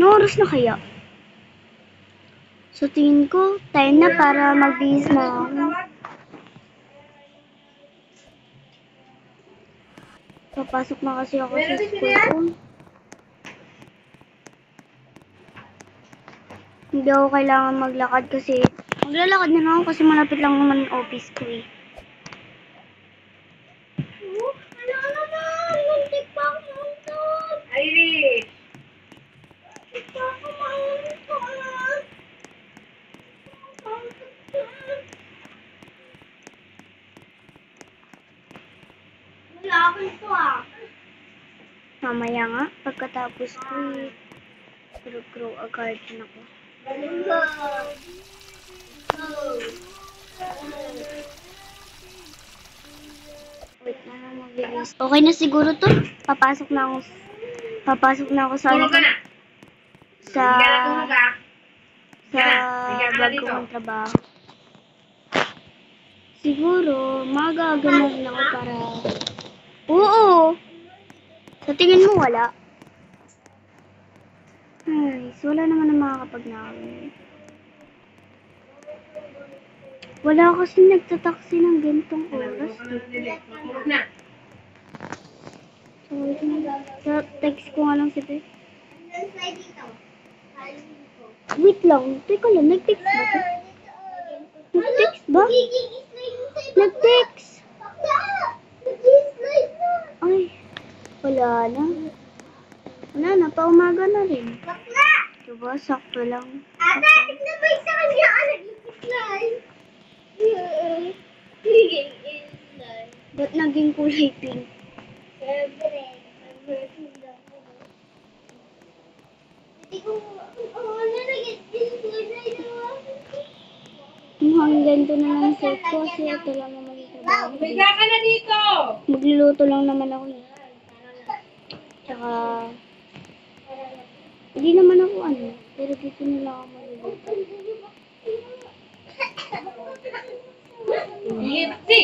Anong oras na kaya? So, tingin ko, time na para magbihis na ako. Papasok na kasi ako sa school ko. Hindi ako kailangan maglakad kasi maglalakad na lang ako kasi malapit lang naman yung office ko eh. Ano na? Muntik pa ako mauntog. Irish! Muntik pa ako mauntog. Wala ako ito ah. Mamaya nga, pagkatapos ko eh, grow a garden ako. Wait na lang, mabilis. Okay na siguro to. Papasok na ako sa Tulog ka na! sa Higa ka na bago dito. kong trabaho. Siguro, magaga na rin ako para... Oo! Sa tingin mo wala? Ay, so wala naman ang makakapag-nakawin. Wala kasi nagtataksi ng ganitong oras. Tulog na! So, text ko nga lang si Beth. Wait lang. Teka lang, nag-text ba ito? Nag-text ba? Nag-text! Ay, wala na. Wala na, paumaga na rin. Diba, sakto lang. Ate, tignan ba yung sa kanya ka nag-slide? Ba't naging kulay pink? Siyempre, nag-version lang ako. Hindi ko, ano nag-slide naman? Mukhang ganito na lang set ko kasi ito lang naman yung trabaho. Higa ka na dito! Magluluto lang naman ako eh. Tsaka, hindi naman ako ano, pero dito na lang ako magluluto. Ngiti!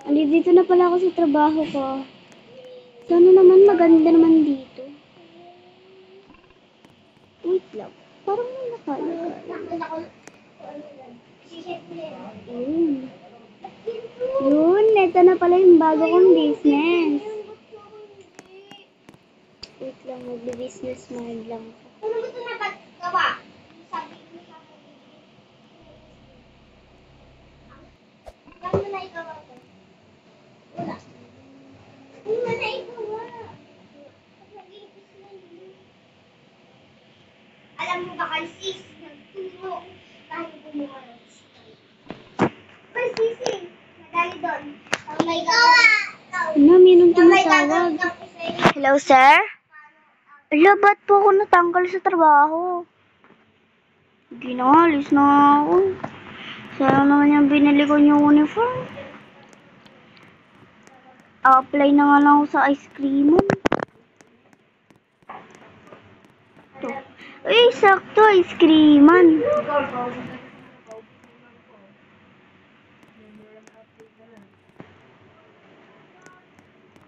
Ali, dito na pala ako sa trabaho ko. Sana naman maganda naman dito. Wait lang, parang may nakalagay. Yun, ito na pala yung bago kong business. Wait lang, mag-business mind lang ako. Ano ba ito nagawa? Sabi ko sa akin. Saan mo na ikaw ako? Wala. Saan mo na ikaw Alam mo ba kay sis, nagturo tayo kumuha ng Kay sisi, madali doon. Ang may Ano, mayroong tumatawag. Hello, sir? Ala, ba't po ako natanggal sa trabaho? Hindi na, alis na ako. Sayang naman yung binili ko yung uniform. A-apply na nga lang ako sa ice cream. Ito. Ay, sakto, ice creaman.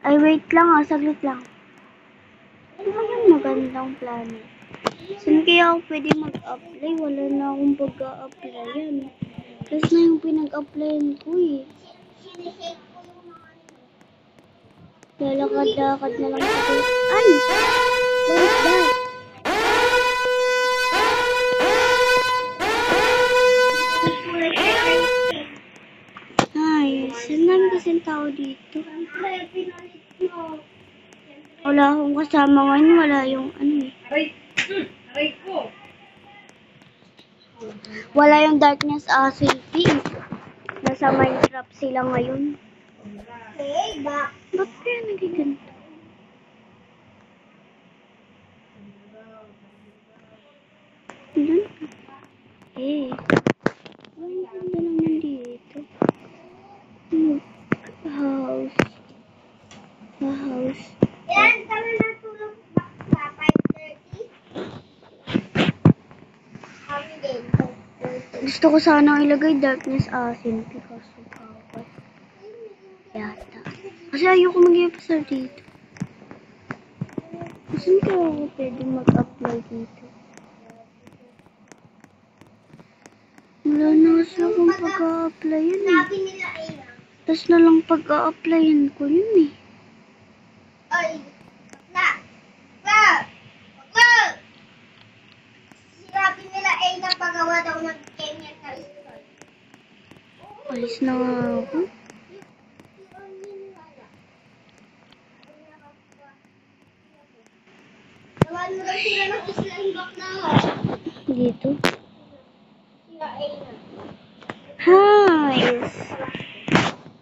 Ay, wait lang ah, saglit lang. Ano yung magandang plano? Saan kaya ako pwede mag-apply? Wala na akong pag-a-applyan. Plus na yung pinag-applyan ko eh. Sinishake ko yung mga Lalakad-lakad na lang ako. Ay! What is that? Ay, saan namin kasing tao dito? Wala akong kasama ngayon. Wala yung ano eh. Aray! Aray ko! Wala yung Darkness City. Nasa Minecraft sila ngayon. Hey, back. Ba't kaya nagiganto? Doon. Eh. Ang ganda naman dito. House. The house. Yan, kami natulog sa 5:30. Kami din. Gusto ko sana ilagay Darkness City kaso bawal. Yata. Kasi ayoko mag-episode dito. Saan kaya ako pwede mag-apply dito? Wala na kasi akong pag-a-applyan eh. Sabi nila ay na. Tapos na lang pag-a-applyan ko yun eh. Ay, bakla. Bakla. Bakla. Sabi nila ay napagawa daw ng Kenyan na store. Alis na nga ako. Gawan mo daw sila ng isla yung bakla. Dito. Sila ay na. Hi!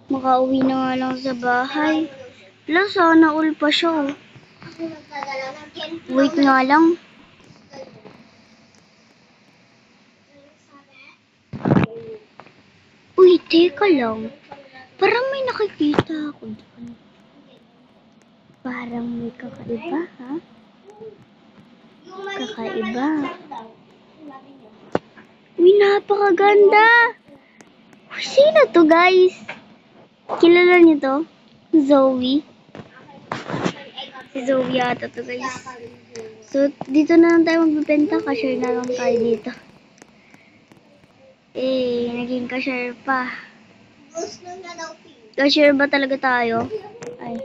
Makauwi na nga lang sa bahay. Wala, sana all pa siya oh. Ako nagdadala ng Kenyan. Wait nga lang. Uy, teka lang. Parang may nakikita ako doon. Parang may kakaiba, ha? Yung maliit na Kakaiba. maliit lang daw. Sabi niya. Uy, napakaganda! Sino to, guys? Kilala niyo to? Zoe? Si Zoe yata to, guys. So, dito na lang tayo magbibenta. Cashier na lang tayo dito. Eh, naging cashier pa. Gusto na daw pink. Cashier ba talaga tayo? Ay.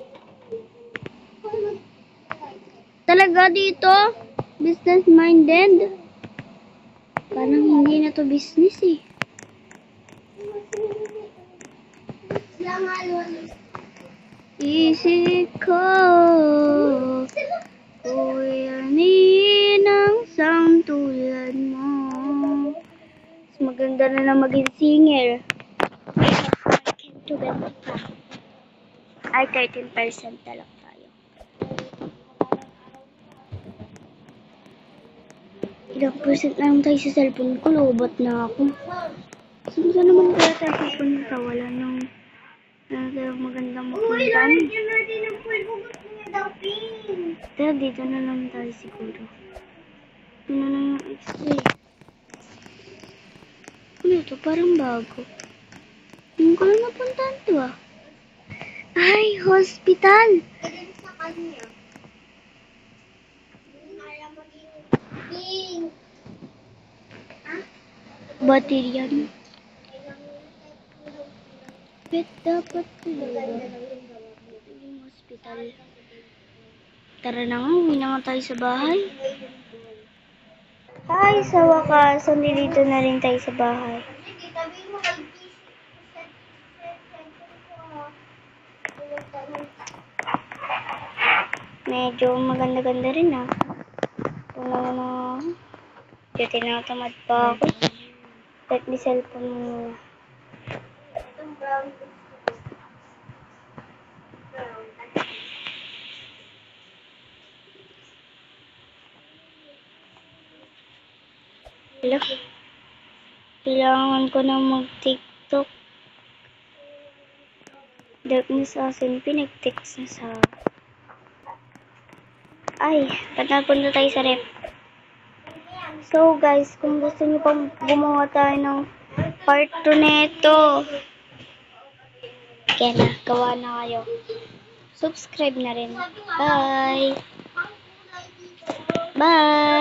Talaga dito? Business-minded? Parang hindi na to business eh. Sila nga lolo. Isip ko, uyanin ang sang tulad mo. Mas maganda na lang maging singer. Ay, 13% na lang tayo. Ilang percent lang tayo sa cellphone ko, lobot na ako. Saan naman kaya tayo pupunta? Wala nang magandang Uy, mapuntahan. lalagyan natin ng pulbo. Gusto niya daw pink. Tara, dito na lang tayo siguro. Ito na lang yung extra eh. Ano ito? Parang bago. Hindi ko lang napuntahan to ah. Ay, hospital! Ganun sa kanya. Kaya maging pink. Bateryan. Bet dapat talaga. Yung hospital. Tara na nga, uwi na nga tayo sa bahay. Hi, sa wakas. Nandito na rin tayo sa bahay. Sige, tabi mo kay PC. Medyo maganda-ganda rin ah. Tingnan mo na. Medyo tinatamad pa ako. Let me cellphone mo muna. Itong brown. Hello? Kailangan ko na mag-TikTok. Darkness asin, pinag-text na sa... Ay, punta tayo sa rep. So guys, kung gusto niyo pang gumawa tayo ng part 2 neto, kaya na, gawa na kayo. Subscribe na rin. Bye! Bye!